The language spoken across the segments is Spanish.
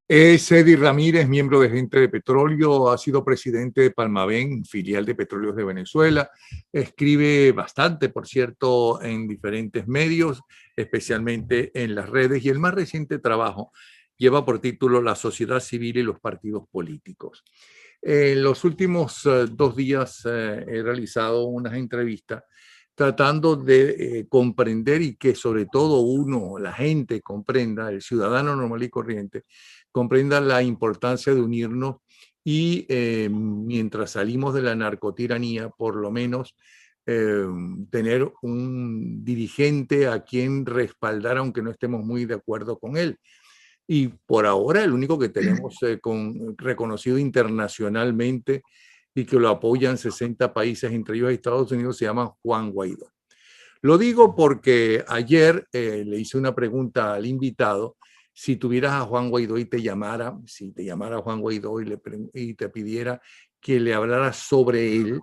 Es Eddie Ramírez, miembro de Gente de Petróleo, ha sido presidente de Palmaven, filial de Petróleos de Venezuela. Escribe bastante, por cierto, en diferentes medios, especialmente en las redes, y el más reciente trabajo lleva por título La sociedad civil y los partidos políticos. En los últimos 2 días he realizado unas entrevistas tratando de comprender y que sobre todo la gente comprenda, el ciudadano normal y corriente, comprenda la importancia de unirnos y mientras salimos de la narcotiranía, por lo menos tener un dirigente a quien respaldar, aunque no estemos muy de acuerdo con él. Y por ahora el único que tenemos reconocido internacionalmente y que lo apoyan 60 países, entre ellos Estados Unidos, se llama Juan Guaidó. Lo digo porque ayer le hice una pregunta al invitado. Si tuvieras a Juan Guaidó y si te llamara Juan Guaidó y te pidiera que le hablara sobre él,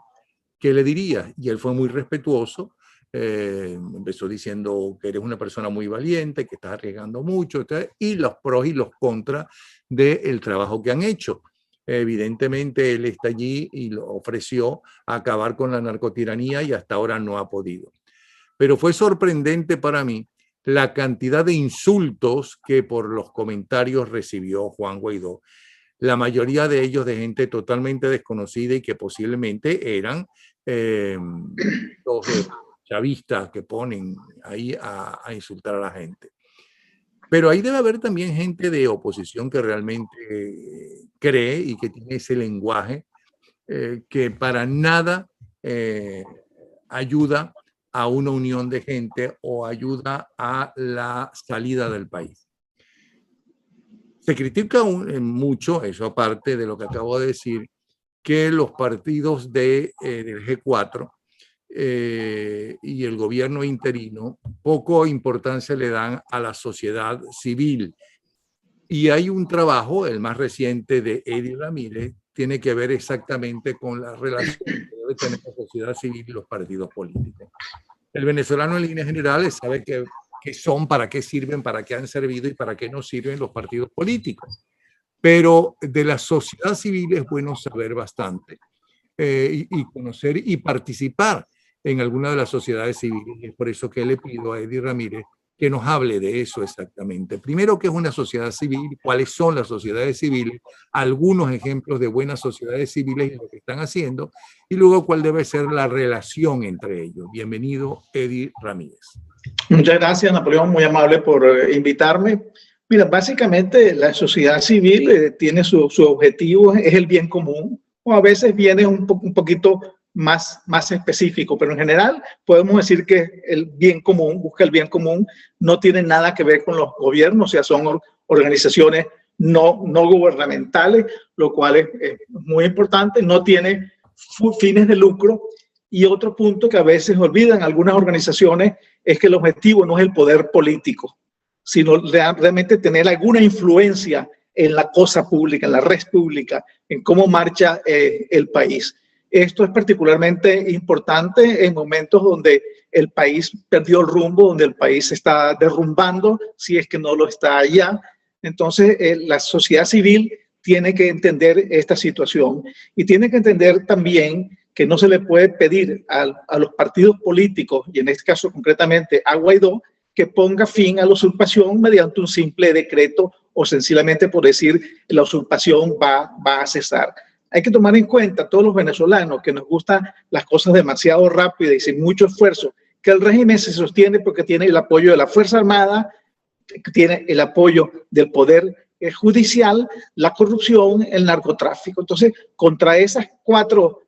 ¿qué le dirías? Y él fue muy respetuoso. Empezó diciendo que eres una persona muy valiente, que estás arriesgando mucho, y los pros y los contras del trabajo que han hecho. Evidentemente él está allí y lo ofreció acabar con la narcotiranía y hasta ahora no ha podido. Pero fue sorprendente para mí la cantidad de insultos que por los comentarios recibió Juan Guaidó, la mayoría de ellos de gente totalmente desconocida y que posiblemente eran los chavistas que ponen ahí a insultar a la gente. Pero ahí debe haber también gente de oposición que realmente cree y que tiene ese lenguaje que para nada ayuda a una unión de gente o ayuda a la salida del país. Se critica mucho, eso aparte de lo que acabo de decir, que los partidos del G4 y el gobierno interino poco importancia le dan a la sociedad civil. Y hay un trabajo, el más reciente de Eddie Ramírez, tiene que ver exactamente con la relación que debe tener la sociedad civil y los partidos políticos. El venezolano en líneas generales sabe qué son, para qué sirven, para qué han servido y para qué no sirven los partidos políticos. Pero de la sociedad civil es bueno saber bastante y conocer y participar en alguna de las sociedades civiles. Y es por eso que le pido a Eddie Ramírez que nos hable de eso exactamente. Primero, ¿qué es una sociedad civil? ¿Cuáles son las sociedades civiles? Algunos ejemplos de buenas sociedades civiles y lo que están haciendo. Y luego, ¿cuál debe ser la relación entre ellos? Bienvenido, Eddie Ramírez. Muchas gracias, Napoleón, muy amable por invitarme. Mira, básicamente la sociedad civil tiene su objetivo, es el bien común, o a veces viene un poquito más específico, pero en general podemos decir que el bien común, busca el bien común, no tiene nada que ver con los gobiernos, o sea, son organizaciones no gubernamentales, lo cual es muy importante, no tiene fines de lucro. Y otro punto que a veces olvidan algunas organizaciones es que el objetivo no es el poder político, sino realmente tener alguna influencia en la cosa pública, en la red pública, en cómo marcha el país. Esto es particularmente importante en momentos donde el país perdió el rumbo, donde el país se está derrumbando, si es que no lo está ya. Entonces, la sociedad civil tiene que entender esta situación y tiene que entender también que no se le puede pedir a los partidos políticos, y en este caso concretamente a Guaidó, que ponga fin a la usurpación mediante un simple decreto o sencillamente por decir la usurpación va a cesar. Hay que tomar en cuenta, todos los venezolanos que nos gustan las cosas demasiado rápidas y sin mucho esfuerzo, que el régimen se sostiene porque tiene el apoyo de la Fuerza Armada, tiene el apoyo del Poder Judicial, la corrupción, el narcotráfico. Entonces, contra esos cuatro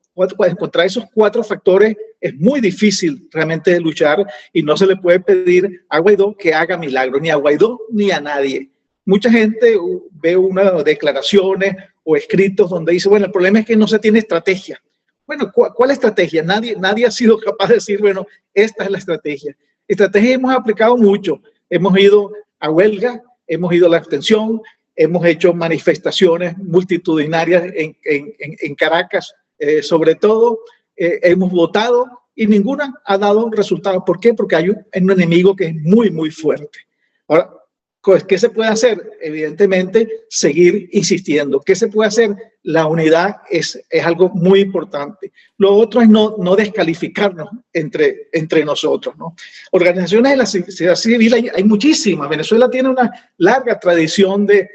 factores es muy difícil realmente luchar y no se le puede pedir a Guaidó que haga milagros, ni a Guaidó ni a nadie. Mucha gente ve unas declaraciones o escritos donde dice, bueno, el problema es que no se tiene estrategia. Bueno, ¿cuál estrategia? Nadie ha sido capaz de decir, bueno, esta es la estrategia. Estrategia hemos aplicado mucho. Hemos ido a huelga, hemos ido a la abstención, hemos hecho manifestaciones multitudinarias en Caracas, sobre todo, hemos votado y ninguna ha dado resultado. ¿Por qué? Porque hay un enemigo que es muy fuerte. Ahora, ¿qué se puede hacer? Evidentemente, seguir insistiendo. ¿Qué se puede hacer? La unidad es algo muy importante. Lo otro es no descalificarnos entre nosotros, ¿no? Organizaciones de la sociedad civil hay muchísimas. Venezuela tiene una larga tradición de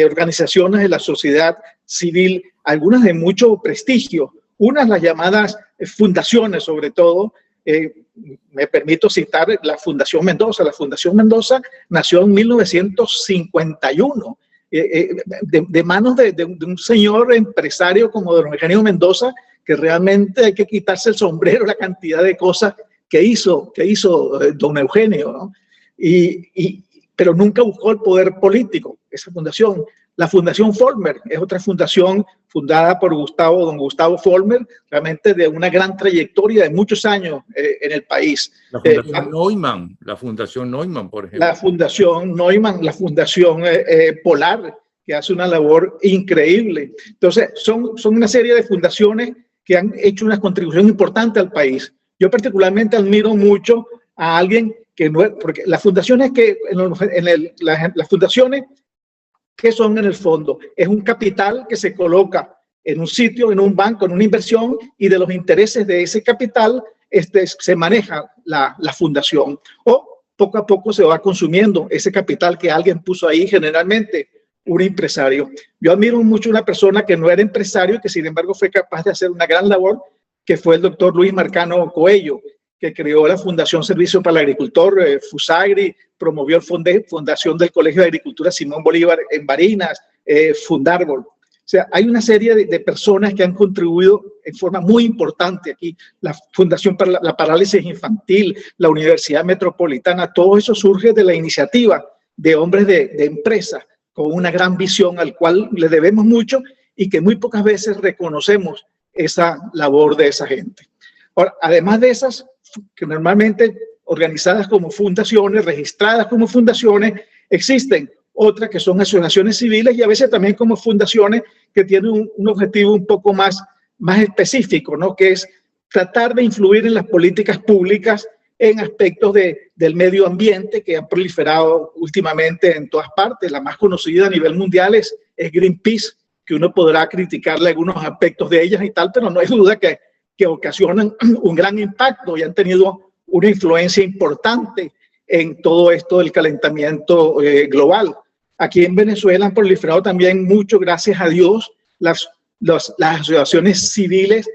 organizaciones de la sociedad civil, algunas de mucho prestigio, unas las llamadas fundaciones sobre todo. Me permito citar la Fundación Mendoza. La Fundación Mendoza nació en 1951 de manos de un señor empresario como don Eugenio Mendoza, que realmente hay que quitarse el sombrero la cantidad de cosas que hizo don Eugenio, ¿no? Pero nunca buscó el poder político, esa fundación. La Fundación Follmer es otra fundación fundada por don Gustavo Follmer, realmente de una gran trayectoria de muchos años en el país. La Fundación Neumann, por ejemplo. La Fundación Neumann, la Fundación Polar, que hace una labor increíble. Entonces, son una serie de fundaciones que han hecho una contribución importante al país. Yo particularmente admiro mucho a alguien que no es, porque las fundaciones las fundaciones, ¿qué son en el fondo? Es un capital que se coloca en un sitio, en un banco, en una inversión, y de los intereses de ese capital se maneja la fundación. O poco a poco se va consumiendo ese capital que alguien puso ahí, generalmente un empresario. Yo admiro mucho a una persona que no era empresario y que sin embargo fue capaz de hacer una gran labor, que fue el doctor Luis Marcano Coello, que creó la Fundación Servicio para el Agricultor, FUSAGRI, promovió la fundación del Colegio de Agricultura Simón Bolívar en Barinas, Fundarbol. O sea, hay una serie de personas que han contribuido en forma muy importante aquí. La Fundación para la Parálisis Infantil, la Universidad Metropolitana, todo eso surge de la iniciativa de hombres de empresa con una gran visión al cual le debemos mucho y que muy pocas veces reconocemos esa labor de esa gente. Ahora, además de esas, que normalmente organizadas como fundaciones, registradas como fundaciones, existen otras que son asociaciones civiles y a veces también como fundaciones que tienen un objetivo un poco más específico, ¿no? Que es tratar de influir en las políticas públicas en aspectos del medio ambiente que han proliferado últimamente en todas partes. La más conocida a nivel mundial es Greenpeace, que uno podrá criticarle algunos aspectos de ellas y tal, pero no hay duda que ocasionan un gran impacto y han tenido una influencia importante en todo esto del calentamiento global. Aquí en Venezuela han proliferado también mucho, gracias a Dios, las asociaciones civiles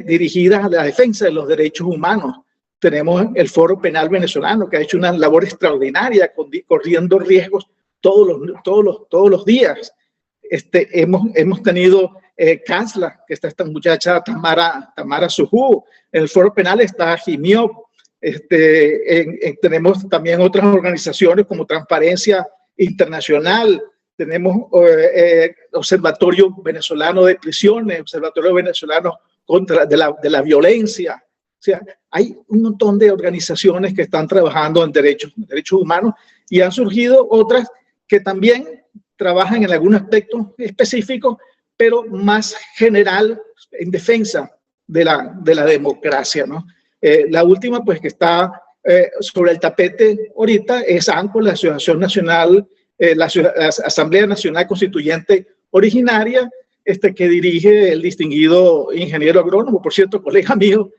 dirigidas a la defensa de los derechos humanos. Tenemos el Foro Penal Venezolano, que ha hecho una labor extraordinaria, corriendo riesgos todos los días. Hemos tenido CASLA, que está esta muchacha Tamara Sujú. En el Foro Penal está Jimiop. Tenemos también otras organizaciones como Transparencia Internacional. Tenemos Observatorio Venezolano de Prisiones, Observatorio Venezolano de la Violencia. O sea, hay un montón de organizaciones que están trabajando en derechos humanos y han surgido otras que también trabajan en algún aspecto específico, pero más general en defensa de la democracia, ¿no? La última, pues, que está sobre el tapete ahorita es ANCO, la Asociación Nacional, la Asamblea Nacional Constituyente Originaria, que dirige el distinguido ingeniero agrónomo, por cierto, colega mío,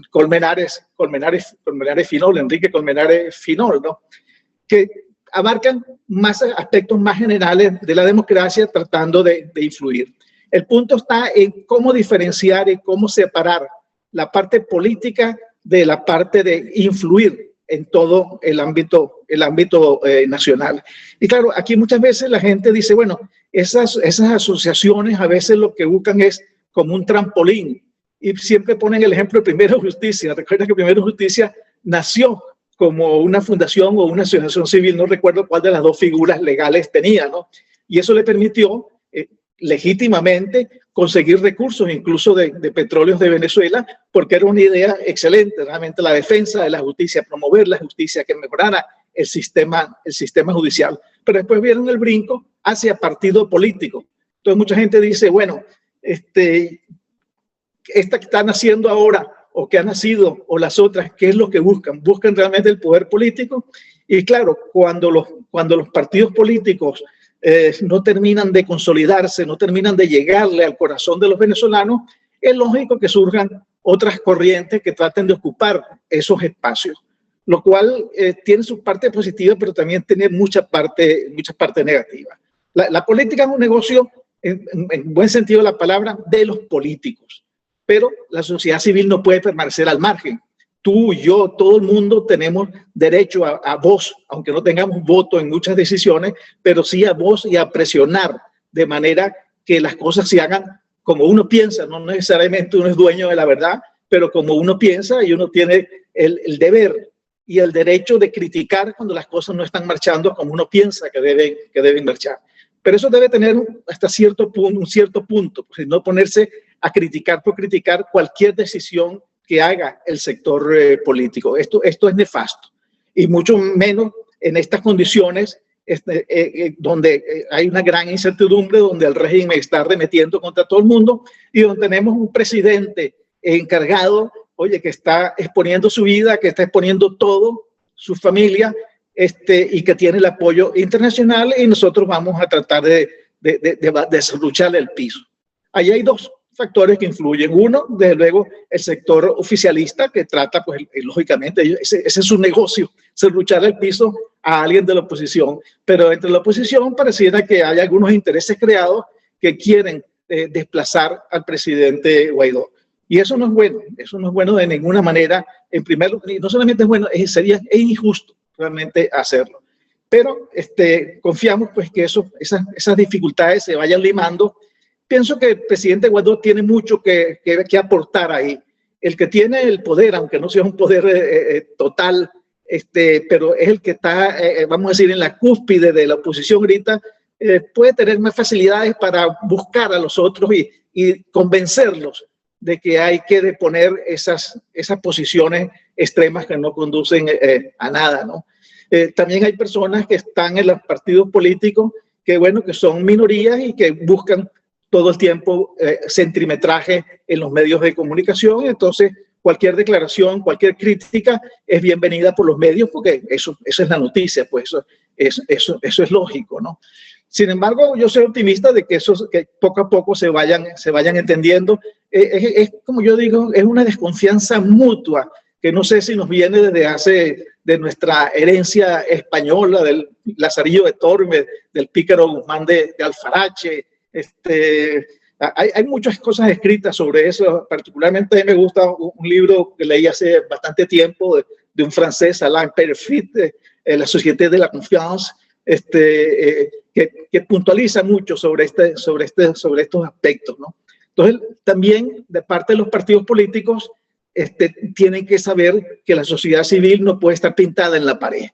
Colmenares Finol, Enrique Colmenares Finol, ¿no? Que abarcan más aspectos más generales de la democracia tratando de influir. El punto está en cómo diferenciar y cómo separar la parte política de la parte de influir en todo el ámbito nacional. Y claro, aquí muchas veces la gente dice, bueno, esas asociaciones a veces lo que buscan es como un trampolín y siempre ponen el ejemplo de Primero Justicia. Recuerda que Primero Justicia nació como una fundación o una asociación civil, no recuerdo cuál de las dos figuras legales tenía, ¿no? Y eso le permitió legítimamente conseguir recursos, incluso de petróleos de Venezuela, porque era una idea excelente, realmente la defensa de la justicia, promover la justicia, que mejorara el sistema judicial. Pero después vieron el brinco hacia partido político. Entonces mucha gente dice, bueno, esta que están haciendo ahora, o que ha nacido, o las otras, ¿qué es lo que buscan? Buscan realmente el poder político. Y claro, cuando los partidos políticos no terminan de consolidarse, no terminan de llegarle al corazón de los venezolanos, es lógico que surjan otras corrientes que traten de ocupar esos espacios, lo cual tiene su parte positiva, pero también tiene mucha parte negativa. La política es un negocio, en buen sentido de la palabra, de los políticos, pero la sociedad civil no puede permanecer al margen. Tú, yo, todo el mundo tenemos derecho a voz, aunque no tengamos voto en muchas decisiones, pero sí a voz y a presionar de manera que las cosas se hagan como uno piensa. No necesariamente uno es dueño de la verdad, pero como uno piensa, y uno tiene el deber y el derecho de criticar cuando las cosas no están marchando como uno piensa que deben marchar. Pero eso debe tener hasta un cierto punto, pues, no ponerse a criticar por criticar cualquier decisión que haga el sector político. Esto es nefasto, y mucho menos en estas condiciones donde hay una gran incertidumbre, donde el régimen está arremetiendo contra todo el mundo y donde tenemos un presidente encargado, oye, que está exponiendo su vida, que está exponiendo todo, su familia, y que tiene el apoyo internacional, y nosotros vamos a tratar de desarrollarle el piso. Ahí hay dos factores que influyen. Uno, desde luego, el sector oficialista, que trata, pues, lógicamente, ese es su negocio, serruchar el piso a alguien de la oposición. Pero entre la oposición pareciera que hay algunos intereses creados que quieren desplazar al presidente Guaidó. Y eso no es bueno de ninguna manera. En primer lugar, no solamente es bueno, es injusto realmente hacerlo. Pero confiamos, pues, que esas dificultades se vayan limando. Pienso que el presidente Guaidó tiene mucho que aportar ahí. El que tiene el poder, aunque no sea un poder total, pero es el que está, vamos a decir, en la cúspide de la oposición ahorita, puede tener más facilidades para buscar a los otros y convencerlos de que hay que deponer esas posiciones extremas que no conducen a nada, ¿no? También hay personas que están en los partidos políticos que son minorías y que buscan todo el tiempo centimetraje en los medios de comunicación. Entonces, cualquier declaración, cualquier crítica es bienvenida por los medios, porque eso es la noticia, pues eso es lógico, ¿no? Sin embargo, yo soy optimista de que poco a poco se vayan entendiendo. Es como yo digo, es una desconfianza mutua que no sé si nos viene de nuestra herencia española, del Lazarillo de Tormes, del Pícaro Guzmán de Alfarache. Hay muchas cosas escritas sobre eso. Particularmente a mí me gusta un libro que leí hace bastante tiempo de un francés, Alain Perfit, La Société de la Confiance, que puntualiza mucho sobre estos aspectos, ¿no? Entonces, también de parte de los partidos políticos tienen que saber que la sociedad civil no puede estar pintada en la pared.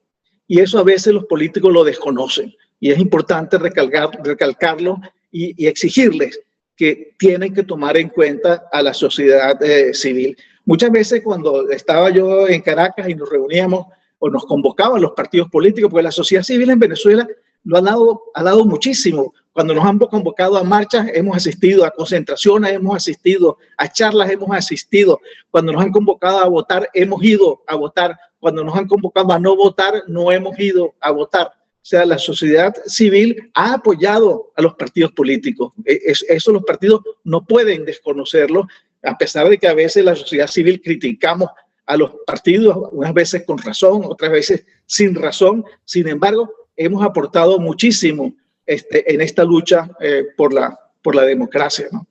Y eso a veces los políticos lo desconocen. Y es importante recalcarlo y exigirles que tienen que tomar en cuenta a la sociedad civil. Muchas veces cuando estaba yo en Caracas y nos reuníamos o nos convocaban los partidos políticos, porque la sociedad civil en Venezuela ha dado muchísimo. Cuando nos han convocado a marchas, hemos asistido a concentraciones, hemos asistido a charlas, hemos asistido. Cuando nos han convocado a votar, hemos ido a votar. Cuando nos han convocado a no votar, no hemos ido a votar. O sea, la sociedad civil ha apoyado a los partidos políticos. Eso los partidos no pueden desconocerlo, a pesar de que a veces la sociedad civil criticamos a los partidos, unas veces con razón, otras veces sin razón. Sin embargo, hemos aportado muchísimo en esta lucha por la democracia, ¿no?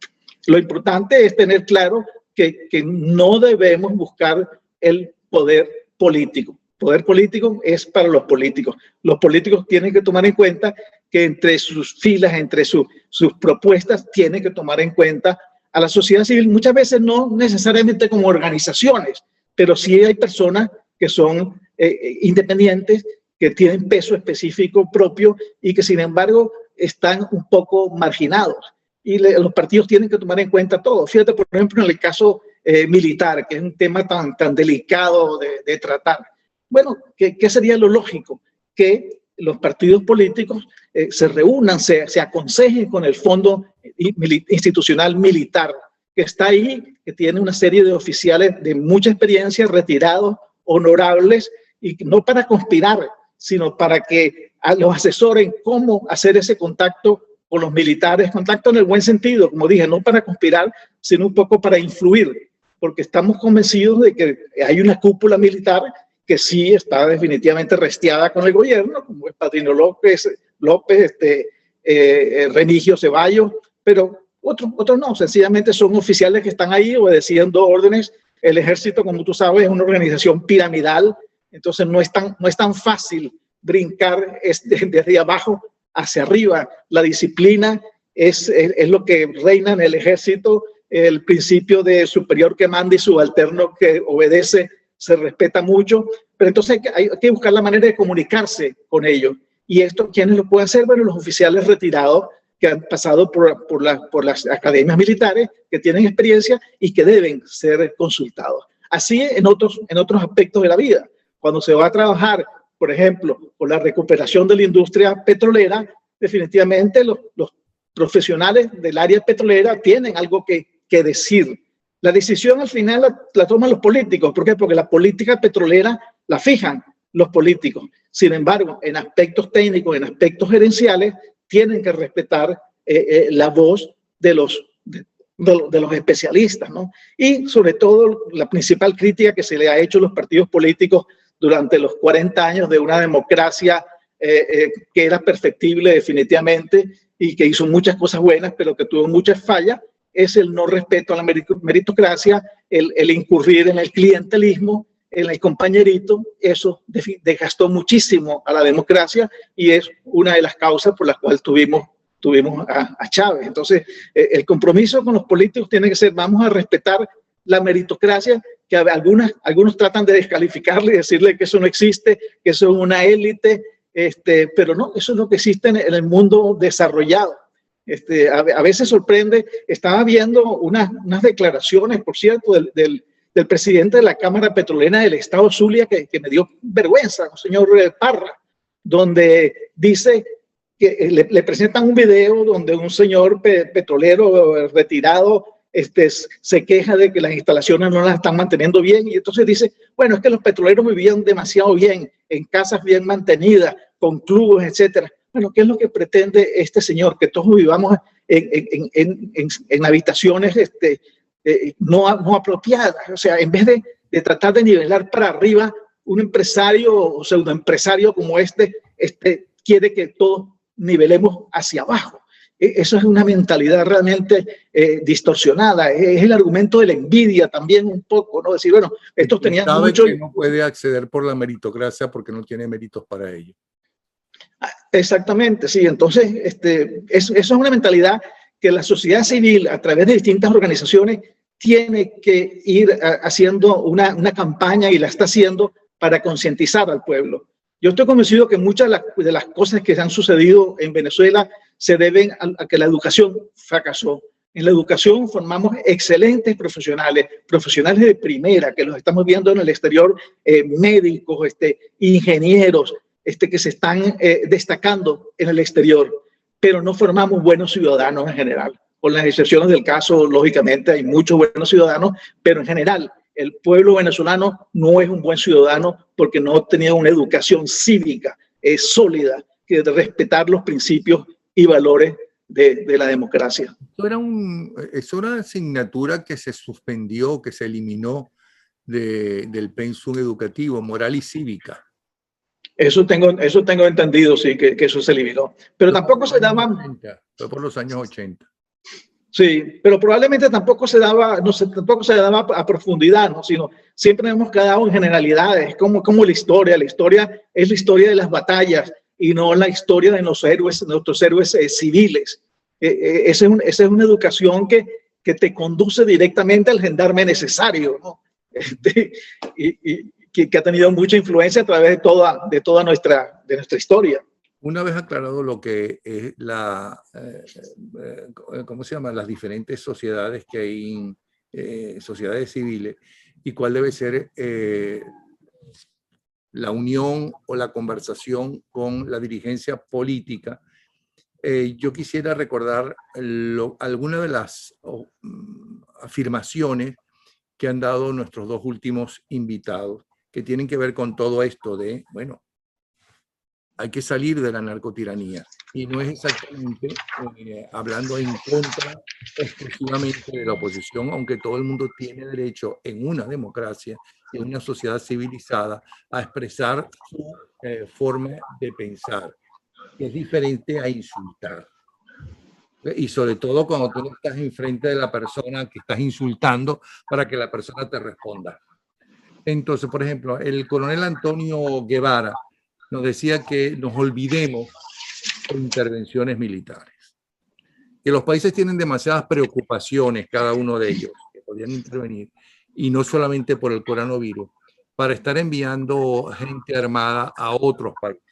Lo importante es tener claro que no debemos buscar el poder político. Poder político es para los políticos. Los políticos tienen que tomar en cuenta que entre sus filas, entre sus propuestas, tienen que tomar en cuenta a la sociedad civil, muchas veces no necesariamente como organizaciones, pero sí hay personas que son independientes, que tienen peso específico propio y que sin embargo están un poco marginados. Y los partidos tienen que tomar en cuenta todo. Fíjate, por ejemplo, en el caso militar, que es un tema tan delicado de tratar. Bueno, ¿qué sería lo lógico? Que los partidos políticos se reúnan, se aconsejen con el Fondo Institucional Militar que está ahí, que tiene una serie de oficiales de mucha experiencia, retirados, honorables, y no para conspirar, sino para que los asesoren cómo hacer ese contacto con los militares, contacto en el buen sentido, como dije, no para conspirar, sino un poco para influir, porque estamos convencidos de que hay una cúpula militar que sí está definitivamente restiada con el gobierno, como es Padrino López, Remigio Ceballos, pero otros no, sencillamente son oficiales que están ahí obedeciendo órdenes. El ejército, como tú sabes, es una organización piramidal, entonces no es tan fácil brincar desde abajo hacia arriba. La disciplina es lo que reina en el ejército, el principio de superior que manda y subalterno que obedece se respeta mucho, pero entonces hay que buscar la manera de comunicarse con ellos. ¿Y esto quiénes lo pueden hacer? Bueno, los oficiales retirados que han pasado por las academias militares, que tienen experiencia y que deben ser consultados. Así en otros aspectos de la vida. Cuando se va a trabajar, por ejemplo, por la recuperación de la industria petrolera, definitivamente los profesionales del área petrolera tienen algo que decir. La decisión al final la toman los políticos. ¿Por qué? Porque la política petrolera la fijan los políticos. Sin embargo, en aspectos técnicos, en aspectos gerenciales, tienen que respetar la voz de los especialistas, ¿no? Y sobre todo la principal crítica que se le ha hecho a los partidos políticos durante los 40 años de una democracia que era perfectible definitivamente y que hizo muchas cosas buenas, pero que tuvo muchas fallas, es el no respeto a la meritocracia, el incurrir en el clientelismo, en el compañerito. Eso desgastó muchísimo a la democracia y es una de las causas por las cuales tuvimos a Chávez. Entonces, el compromiso con los políticos tiene que ser, vamos a respetar la meritocracia, que algunos tratan de descalificarle y decirle que eso no existe, que eso es una élite, pero no, eso es lo que existe en el mundo desarrollado. A veces sorprende, estaba viendo unas declaraciones, por cierto, del presidente de la Cámara Petrolera del Estado Zulia, que me dio vergüenza, el señor Parra, donde dice que le presentan un video donde un señor petrolero retirado se queja de que las instalaciones no las están manteniendo bien, y entonces dice, bueno, es que los petroleros vivían demasiado bien, en casas bien mantenidas, con clubes, etcétera. Bueno, ¿qué es lo que pretende este señor? Que todos vivamos en habitaciones no apropiadas. O sea, en vez de tratar de nivelar para arriba, un empresario o pseudoempresario como quiere que todos nivelemos hacia abajo. Eso es una mentalidad realmente distorsionada. Es el argumento de la envidia también un poco, ¿no? Decir, bueno, estos tenían mucho... que no puede acceder por la meritocracia porque no tiene méritos para ello. Exactamente, sí. Entonces, eso es una mentalidad que la sociedad civil, a través de distintas organizaciones, tiene que ir haciendo una campaña, y la está haciendo, para concientizar al pueblo. Yo estoy convencido que muchas de las cosas que han sucedido en Venezuela se deben a que la educación fracasó. En la educación formamos excelentes profesionales de primera, que los estamos viendo en el exterior, médicos, ingenieros, que se están destacando en el exterior, pero no formamos buenos ciudadanos en general. Con las excepciones del caso, lógicamente, hay muchos buenos ciudadanos, pero en general, el pueblo venezolano no es un buen ciudadano porque no tenía una educación cívica sólida, que de respetar los principios y valores de la democracia. Es una asignatura que se suspendió, que se eliminó del pensum educativo, moral y cívica. Eso tengo entendido, sí, que eso se eliminó. Pero tampoco se daba... Fue por los años 80. Sí, pero probablemente tampoco se daba a profundidad, ¿no? Sino siempre hemos quedado en generalidades, como la historia. La historia es la historia de las batallas y no la historia de nuestros héroes civiles. Esa es una educación que te conduce directamente al gendarme necesario, ¿no? Que ha tenido mucha influencia a través de toda nuestra historia. Una vez aclarado lo que es ¿cómo se llama? Las diferentes sociedades que hay, sociedades civiles, y cuál debe ser la unión o la conversación con la dirigencia política, yo quisiera recordar algunas de las afirmaciones que han dado nuestros dos últimos invitados, que tienen que ver con todo esto de, bueno, hay que salir de la narcotiranía. Y no es exactamente hablando en contra exclusivamente de la oposición, aunque todo el mundo tiene derecho en una democracia, en una sociedad civilizada, a expresar su forma de pensar, que es diferente a insultar. Y sobre todo cuando tú no estás enfrente de la persona que estás insultando para que la persona te responda. Entonces, por ejemplo, el coronel Antonio Guevara nos decía que nos olvidemos de intervenciones militares, que los países tienen demasiadas preocupaciones, cada uno de ellos, que podrían intervenir, y no solamente por el coronavirus, para estar enviando gente armada a otros países.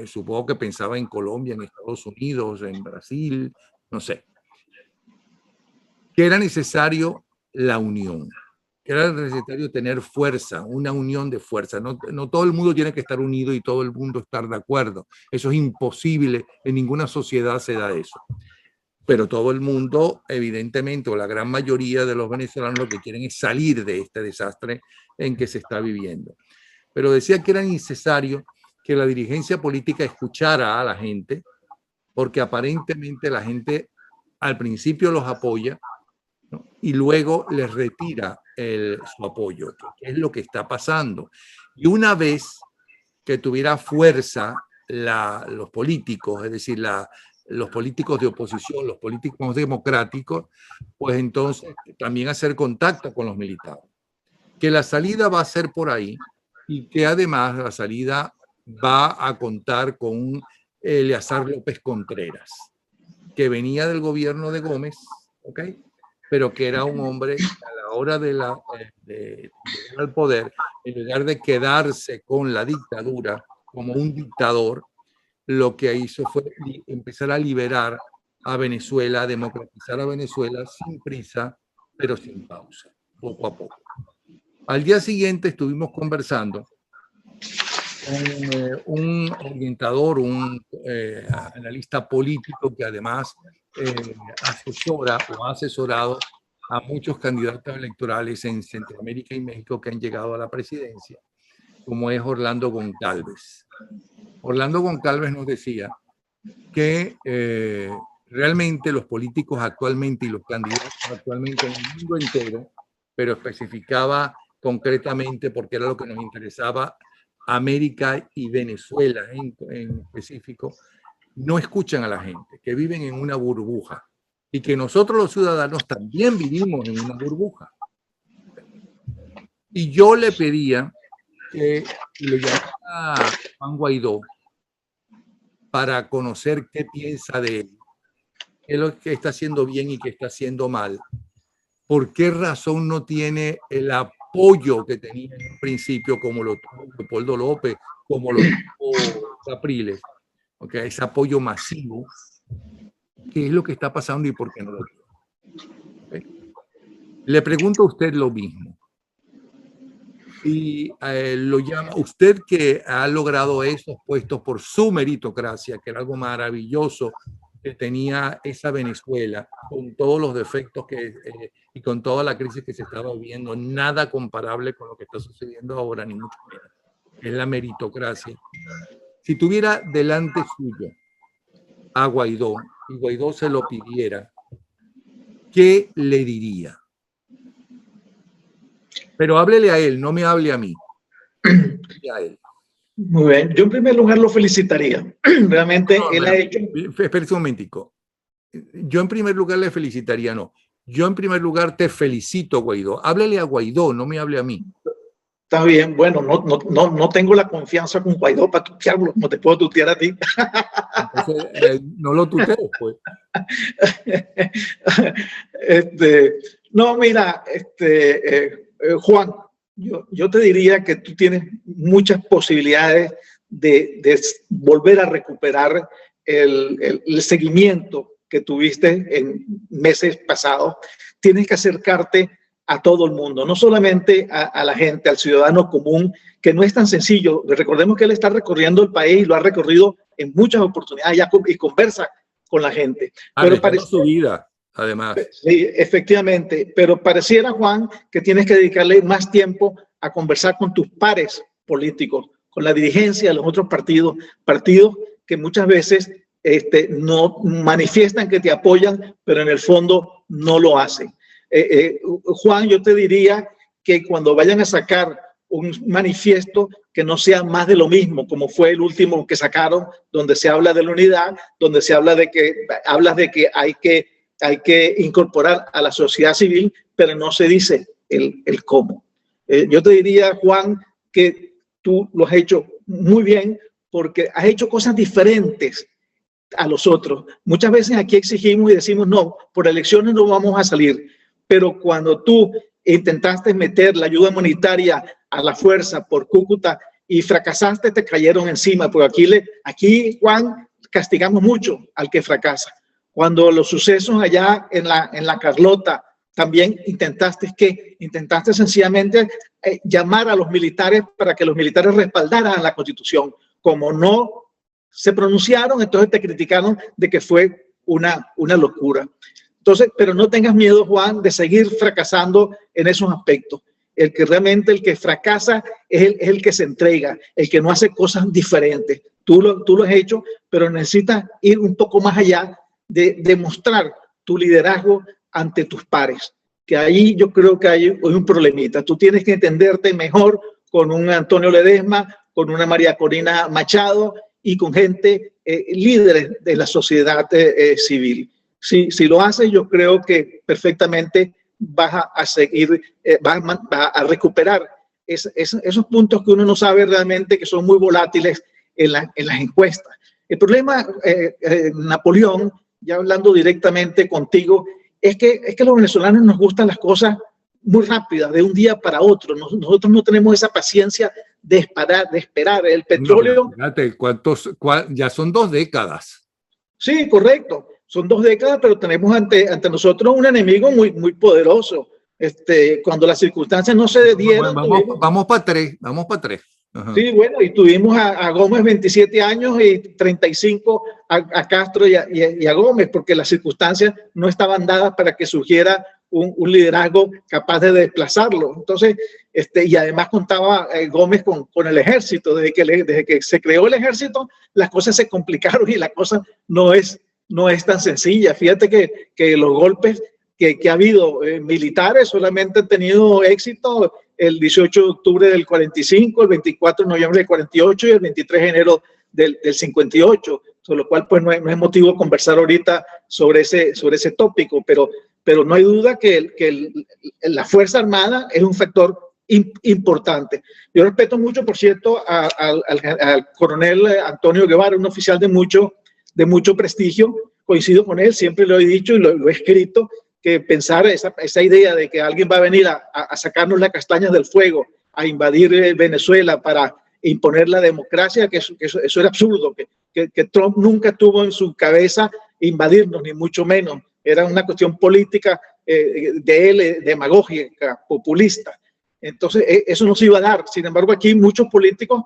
Supongo que pensaba en Colombia, en Estados Unidos, en Brasil, no sé. Que era necesario la unión, que era necesario tener fuerza, una unión de fuerza. No todo el mundo tiene que estar unido y todo el mundo estar de acuerdo. Eso es imposible, en ninguna sociedad se da eso. Pero todo el mundo, evidentemente, o la gran mayoría de los venezolanos lo que quieren es salir de este desastre en que se está viviendo. Pero decía que era necesario que la dirigencia política escuchara a la gente, porque aparentemente la gente al principio los apoya, ¿no? Y luego les retira su apoyo, que es lo que está pasando. Y una vez que tuviera fuerza los políticos, es decir, los políticos de oposición, los políticos democráticos, pues entonces también hacer contacto con los militares. Que la salida va a ser por ahí y que además la salida va a contar con Eleazar López Contreras, que venía del gobierno de Gómez, ¿ok? Pero que era un hombre a la hora de llegar al poder, en lugar de quedarse con la dictadura como un dictador, lo que hizo fue empezar a liberar a Venezuela, a democratizar a Venezuela sin prisa, pero sin pausa, poco a poco. Al día siguiente estuvimos conversando con un orientador, un analista político que además asesora o ha asesorado a muchos candidatos electorales en Centroamérica y México que han llegado a la presidencia, como es Orlando Goncalves. Orlando Goncalves nos decía que realmente los políticos actualmente y los candidatos actualmente en el mundo entero, pero especificaba concretamente porque era lo que nos interesaba, América y Venezuela en específico, no escuchan a la gente, que viven en una burbuja y que nosotros los ciudadanos también vivimos en una burbuja. Y yo le pedía que lo llamara a Juan Guaidó para conocer qué piensa de él, qué es lo que está haciendo bien y qué está haciendo mal, por qué razón no tiene el apoyo que tenía en un principio, como lo tuvo Leopoldo López, como lo tuvo Capriles, ¿okay? Ese apoyo masivo, qué es lo que está pasando y por qué no lo tiene. ¿Okay? Le pregunto a usted lo mismo. Y lo llama usted, que ha logrado esos puestos por su meritocracia, que era algo maravilloso que tenía esa Venezuela, con todos los defectos y con toda la crisis que se estaba viviendo, nada comparable con lo que está sucediendo ahora, ni mucho menos. Es la meritocracia. Si tuviera delante suyo a Guaidó y Guaidó se lo pidiera, ¿qué le diría? Pero háblele a él, no me hable a mí. A él. Muy bien. Yo en primer lugar lo felicitaría. Realmente él ha hecho... Espera un momentico. Yo en primer lugar le felicitaría, no. Yo en primer lugar te felicito, Guaidó. Háblele a Guaidó, no me hable a mí. Está bien, bueno, no tengo la confianza con Guaidó para tutearlo, como te puedo tutear a ti. Entonces, no lo tutees, pues. No, mira, Juan, yo te diría que tú tienes muchas posibilidades de volver a recuperar el seguimiento que tuviste en meses pasados. Tienes que acercarte a todo el mundo, no solamente a la gente, al ciudadano común, que no es tan sencillo. Recordemos que él está recorriendo el país, lo ha recorrido en muchas oportunidades ya y conversa con la gente. Pero parece su vida. además. Sí, efectivamente, pero pareciera, Juan, que tienes que dedicarle más tiempo a conversar con tus pares políticos, con la dirigencia de los otros partidos que muchas veces no manifiestan que te apoyan, pero en el fondo no lo hacen. Juan, yo te diría que cuando vayan a sacar un manifiesto, que no sea más de lo mismo, como fue el último que sacaron, donde se habla de la unidad, donde se habla de que hay que incorporar a la sociedad civil, pero no se dice el cómo. Yo te diría, Juan, que tú lo has hecho muy bien porque has hecho cosas diferentes a los otros. Muchas veces aquí exigimos y decimos, no, por elecciones no vamos a salir, pero cuando tú intentaste meter la ayuda humanitaria a la fuerza por Cúcuta y fracasaste, te cayeron encima, porque aquí, Juan, castigamos mucho al que fracasa. Cuando los sucesos allá en la Carlota, también intentaste sencillamente llamar a los militares para que los militares respaldaran la Constitución. Como no se pronunciaron, entonces te criticaron de que fue una locura. Entonces, pero no tengas miedo, Juan, de seguir fracasando en esos aspectos. El que fracasa es el que se entrega, el que no hace cosas diferentes. Tú lo has hecho, pero necesitas ir un poco más allá de demostrar tu liderazgo ante tus pares, que ahí yo creo que hay un problemita. Tú tienes que entenderte mejor con un Antonio Ledesma, con una María Corina Machado y con gente líderes de la sociedad civil. Si lo haces, yo creo que perfectamente vas a seguir, vas a recuperar esos puntos que uno no sabe realmente, que son muy volátiles en las encuestas. El problema, Napoleón, ya hablando directamente contigo, es que los venezolanos nos gustan las cosas muy rápidas, de un día para otro. Nosotros no tenemos esa paciencia de esperar. El petróleo... No, fíjate, ya son 2 décadas. Sí, correcto. Son 2 décadas, pero tenemos ante nosotros un enemigo muy, muy poderoso. Cuando las circunstancias no se dieron... Vamos para 3, vamos para 3. Ajá. Sí, bueno, y tuvimos a Gómez 27 años y 35 a Castro y a Gómez, porque las circunstancias no estaban dadas para que surgiera un liderazgo capaz de desplazarlo. Entonces, y además contaba Gómez con el ejército. Desde que se creó el ejército, las cosas se complicaron y la cosa no es tan sencilla. Fíjate que los golpes que ha habido militares solamente han tenido éxito el 18 de octubre del 45, el 24 de noviembre del 48 y el 23 de enero del 58, con lo cual pues no es motivo de conversar ahorita sobre ese tópico, pero no hay duda que la Fuerza Armada es un factor importante. Yo respeto mucho, por cierto, al coronel Antonio Guevara, un oficial de mucho prestigio. Coincido con él, siempre lo he dicho y lo he escrito, que pensar esa idea de que alguien va a venir a sacarnos las castañas del fuego, a invadir Venezuela para imponer la democracia, que eso era absurdo, que Trump nunca tuvo en su cabeza invadirnos, ni mucho menos. Era una cuestión política de él, demagógica, populista. Entonces, eso no se iba a dar. Sin embargo, aquí muchos políticos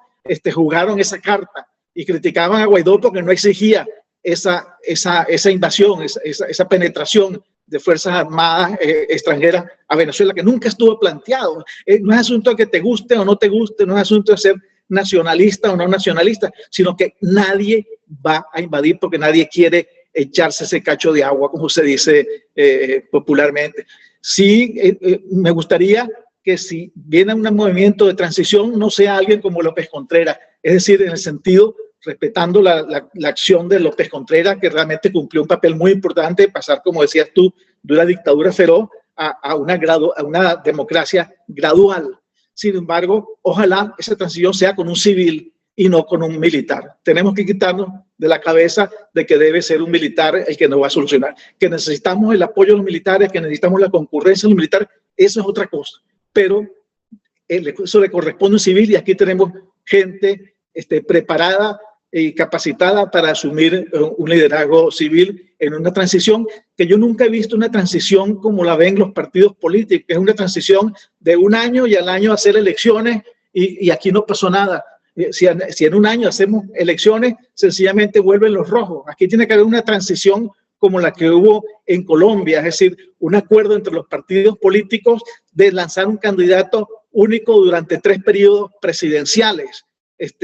jugaron esa carta y criticaban a Guaidó porque no exigía esa invasión, esa penetración de fuerzas armadas extranjeras a Venezuela, que nunca estuvo planteado. No es asunto de que te guste o no te guste, no es asunto de ser nacionalista o no nacionalista, sino que nadie va a invadir porque nadie quiere echarse ese cacho de agua, como se dice popularmente. Sí, me gustaría que si viene un movimiento de transición, no sea alguien como López Contreras, es decir, en el sentido respetando la acción de López Contreras, que realmente cumplió un papel muy importante de pasar, como decías tú, de una dictadura feroz a una democracia gradual. Sin embargo, ojalá esa transición sea con un civil y no con un militar. Tenemos que quitarnos de la cabeza de que debe ser un militar el que nos va a solucionar. Que necesitamos el apoyo de los militares, que necesitamos la concurrencia de los militares, eso es otra cosa. Pero eso le corresponde a un civil y aquí tenemos gente preparada y capacitada para asumir un liderazgo civil en una transición que yo nunca he visto una transición como la ven los partidos políticos. Es una transición de un año y al año hacer elecciones y aquí no pasó nada. Si en un año hacemos elecciones, sencillamente vuelven los rojos. Aquí tiene que haber una transición como la que hubo en Colombia, es decir, un acuerdo entre los partidos políticos de lanzar un candidato único durante 3 periodos presidenciales.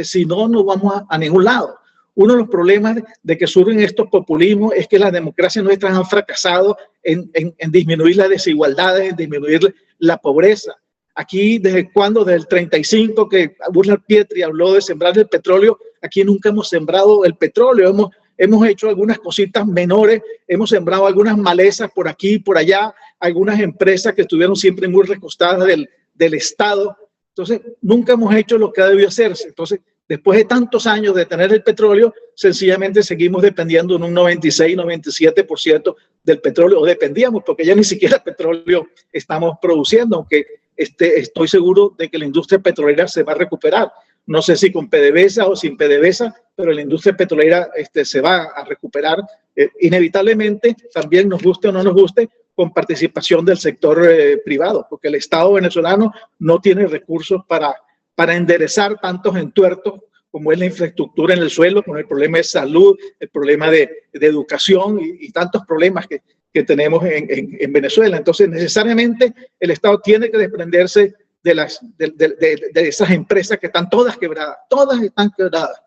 Si no, no vamos a ningún lado. Uno de los problemas de que surgen estos populismos es que las democracias nuestras han fracasado en disminuir las desigualdades, en disminuir la pobreza. Aquí, ¿desde cuándo? Desde el 35, que Burlar Pietri habló de sembrar el petróleo. Aquí nunca hemos sembrado el petróleo. Hemos hecho algunas cositas menores, hemos sembrado algunas malezas por aquí y por allá, algunas empresas que estuvieron siempre muy recostadas del Estado. Entonces, nunca hemos hecho lo que ha debido hacerse. Entonces, después de tantos años de tener el petróleo, sencillamente seguimos dependiendo en un 96, 97% del petróleo, o dependíamos, porque ya ni siquiera petróleo estamos produciendo, aunque estoy seguro de que la industria petrolera se va a recuperar. No sé si con PDVSA o sin PDVSA, pero la industria petrolera se va a recuperar inevitablemente, también nos guste o no nos guste, con participación del sector privado, porque el Estado venezolano no tiene recursos para enderezar tantos entuertos como es la infraestructura en el suelo, con el problema de salud, el problema de educación y tantos problemas que tenemos en Venezuela. Entonces, necesariamente el Estado tiene que desprenderse de esas empresas que están todas quebradas, todas están quebradas.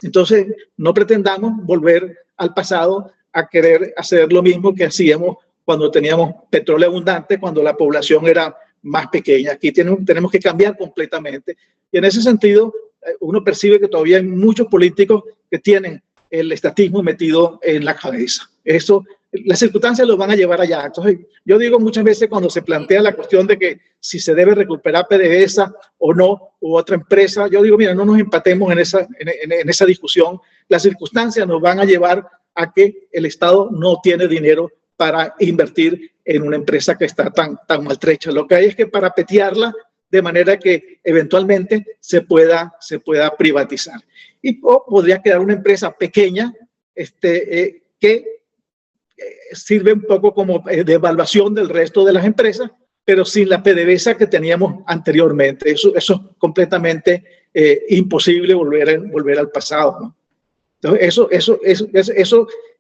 Entonces, no pretendamos volver al pasado a querer hacer lo mismo que hacíamos cuando teníamos petróleo abundante, cuando la población era más pequeña. Aquí tenemos que cambiar completamente. Y en ese sentido, uno percibe que todavía hay muchos políticos que tienen el estatismo metido en la cabeza. Eso, las circunstancias los van a llevar allá. Entonces, yo digo muchas veces cuando se plantea la cuestión de que si se debe recuperar PDVSA o no, u otra empresa, yo digo, mira, no nos empatemos en esa discusión. Las circunstancias nos van a llevar a que el Estado no tiene dinero para invertir en una empresa que está tan maltrecha. Lo que hay es que parapetearla de manera que eventualmente se pueda privatizar. Y podría quedar una empresa pequeña que sirve un poco como de evaluación del resto de las empresas, pero sin la PDVSA que teníamos anteriormente. Eso es completamente imposible volver al pasado, ¿no? Entonces,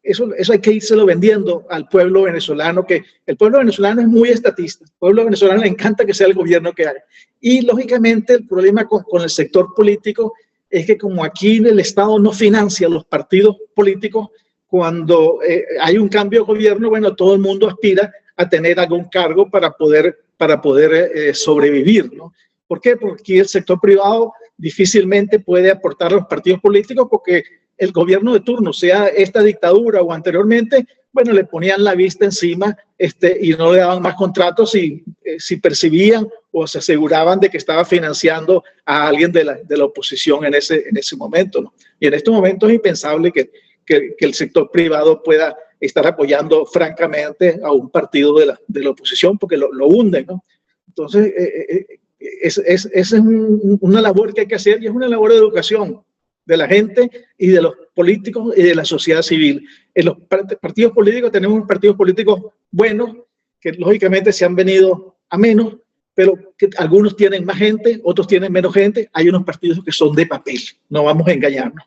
eso hay que írselo vendiendo al pueblo venezolano, que el pueblo venezolano es muy estatista. El pueblo venezolano le encanta que sea el gobierno que haga. Y lógicamente el problema con el sector político es que como aquí el Estado no financia los partidos políticos, cuando hay un cambio de gobierno, bueno, todo el mundo aspira a tener algún cargo para poder sobrevivir, ¿no? ¿Por qué? Porque aquí el sector privado difícilmente puede aportar a los partidos políticos porque el gobierno de turno, sea esta dictadura o anteriormente, bueno, le ponían la vista encima y no le daban más contratos si percibían o se aseguraban de que estaba financiando a alguien de la oposición en ese momento, ¿no? Y en estos momentos es impensable que el sector privado pueda estar apoyando francamente a un partido de la oposición porque lo hunden, ¿no? Entonces, esa es una labor que hay que hacer y es una labor de educación de la gente y de los políticos y de la sociedad civil. En los partidos políticos tenemos partidos políticos buenos que lógicamente se han venido a menos, pero que algunos tienen más gente, otros tienen menos gente. Hay unos partidos que son de papel, no vamos a engañarnos.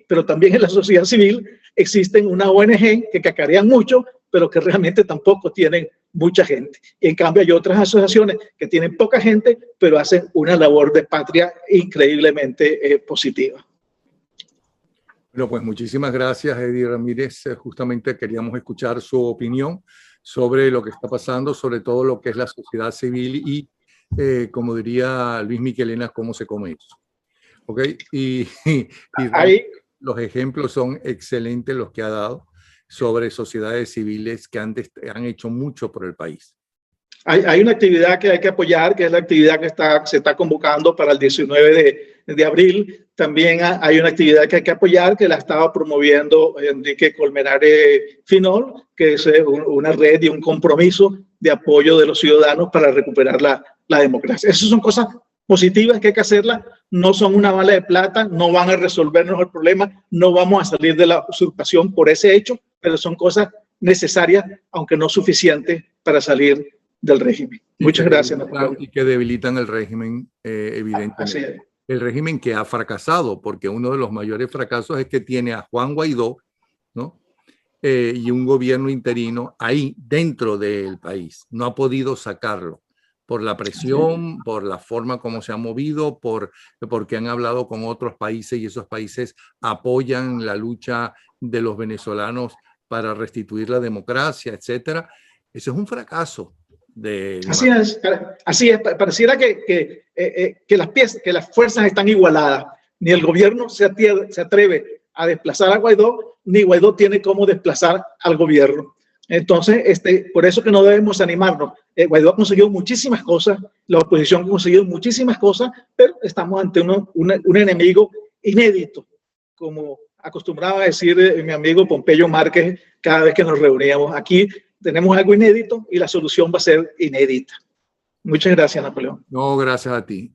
Pero también en la sociedad civil existen una ONG que cacarean mucho, pero que realmente tampoco tienen mucha gente. Y en cambio hay otras asociaciones que tienen poca gente, pero hacen una labor de patria increíblemente positiva. Bueno, pues muchísimas gracias, Eddie Ramírez. Justamente queríamos escuchar su opinión sobre lo que está pasando, sobre todo lo que es la sociedad civil y, como diría Luis Michelena, cómo se come eso. ¿Ok? Y los ejemplos son excelentes los que ha dado sobre sociedades civiles que han hecho mucho por el país. Hay una actividad que hay que apoyar, que es la actividad que se está convocando para el 19 de abril. También hay una actividad que hay que apoyar, que la estaba promoviendo Enrique Colmenares Finol, que es una red y un compromiso de apoyo de los ciudadanos para recuperar la democracia. Esas son cosas positivas que hay que hacerlas, no son una bala de plata, no van a resolvernos el problema, no vamos a salir de la usurpación por ese hecho, pero son cosas necesarias, aunque no suficientes para salir del régimen. Muchas gracias. Y que debilitan el régimen, evidentemente. El régimen que ha fracasado, porque uno de los mayores fracasos es que tiene a Juan Guaidó, ¿no? y un gobierno interino ahí dentro del país. No ha podido sacarlo por la presión, por la forma como se ha movido, porque han hablado con otros países y esos países apoyan la lucha de los venezolanos para restituir la democracia, etcétera. Eso es un fracaso. Así es, pareciera que las fuerzas están igualadas. Ni el gobierno se atreve a desplazar a Guaidó, ni Guaidó tiene cómo desplazar al gobierno. Entonces, por eso que no debemos animarnos. Guaidó ha conseguido muchísimas cosas, la oposición ha conseguido muchísimas cosas, pero estamos ante un enemigo inédito, como acostumbraba a decir mi amigo Pompeyo Márquez cada vez que nos reuníamos. Aquí tenemos algo inédito y la solución va a ser inédita. Muchas gracias, Napoleón. No, gracias a ti.